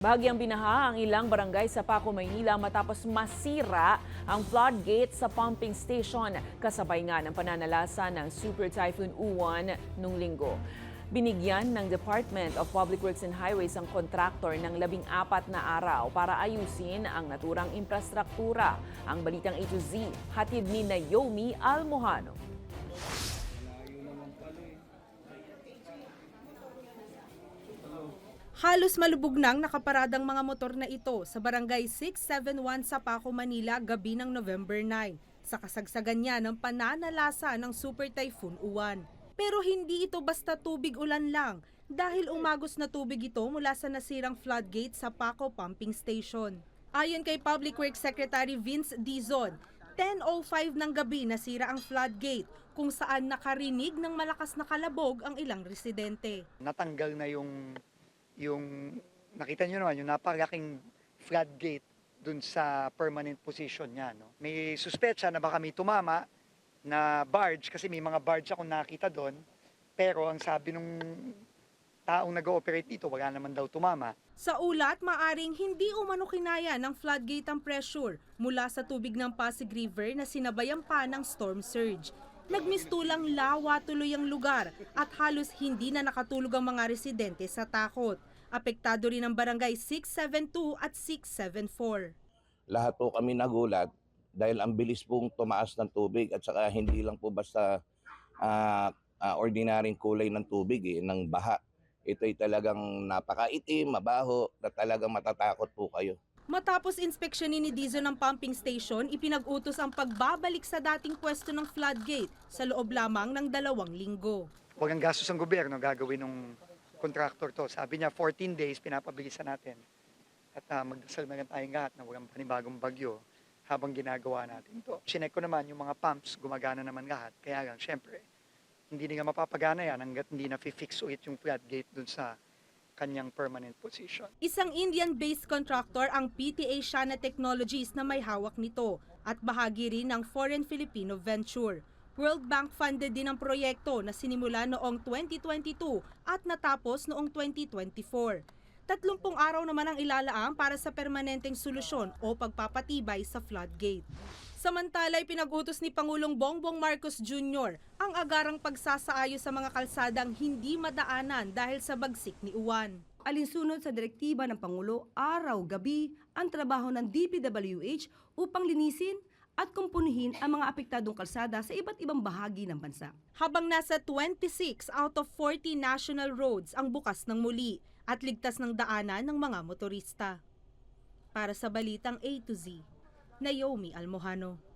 Bahagyang binaha ang ilang barangay sa Paco, Maynila matapos masira ang floodgate sa pumping station kasabay nga ng pananalasa ng Super Typhoon Uwan nung linggo. Binigyan ng Department of Public Works and Highways ang kontraktor ng 14 na araw para ayusin ang naturang infrastruktura. Ang balitang A to Z, hatid ni Naomi Almojano. Halos malubog nang nakaparadang mga motor na ito sa Barangay 671 sa Paco, Manila gabi ng November 9 sa kasagsagan niya ng pananalasa ng Super Typhoon Uwan. Pero hindi ito basta tubig-ulan lang dahil umagos na tubig ito mula sa nasirang floodgate sa Paco Pumping Station. Ayon kay Public Works Secretary Vince Dizon, 10:05 ng gabi nasira ang floodgate kung saan nakarinig ng malakas na kalabog ang ilang residente. Natanggal na yung nakita nyo naman, yung napakalaking floodgate dun sa permanent position niya. No? May suspetsa na baka may tumama na barge, kasi may mga barge akong nakita doon, pero ang sabi nung taong nag-ooperate dito, wala naman daw tumama. Sa ulat, maaring hindi umano kinaya ng floodgate ang pressure mula sa tubig ng Pasig River na sinabayan pa ng storm surge. Nagmistulang lawa tuloy ang lugar at halos hindi na nakatulog ang mga residente sa takot. Apektado rin ang barangay 672 at 674. Lahat po kami nagulat dahil ang bilis pong tumaas ng tubig at saka hindi lang po basta ordinaryong kulay ng tubig, ng baha. Ito ay talagang napakaitim, mabaho, na talagang matatakot po kayo. Matapos inspeksyonin ni Dizon ng pumping station, ipinag-utos ang pagbabalik sa dating pwesto ng floodgate sa loob lamang ng 2 linggo. Walang gastos ang gobyerno gagawin ng contractor to. Sabi niya 14 days pinapabilisan natin. At magdasal na lang tayong lahat na walang panibagong bagyo habang ginagawa natin ito. Sinek ko naman yung mga pumps, gumagana naman lahat. Kaya lang, syempre, hindi nila mapapagana yan hanggat hindi na-fix ulit yung floodgate dun sa kanyang permanent position. Isang Indian-based contractor ang PTA Shana Technologies na may hawak nito at bahagi rin ng Foreign Filipino Venture. World Bank funded din ang proyekto na sinimula noong 2022 at natapos noong 2024. 30 araw naman ang ilalaang para sa permanenteng solusyon o pagpapatibay sa floodgate. Samantala, pinag-utos ni Pangulong Bongbong Marcos Jr. ang agarang pagsasaayos sa mga kalsadang hindi madaanan dahil sa bagsik ni Uwan. Alinsunod sa direktiba ng Pangulo, araw-gabi ang trabaho ng DPWH upang linisin at kumpunihin ang mga apektadong kalsada sa iba't ibang bahagi ng bansa. Habang nasa 26 out of 40 national roads ang bukas ng muli at ligtas ng daanan ng mga motorista. Para sa Balitang A to Z, Naomi Almojano.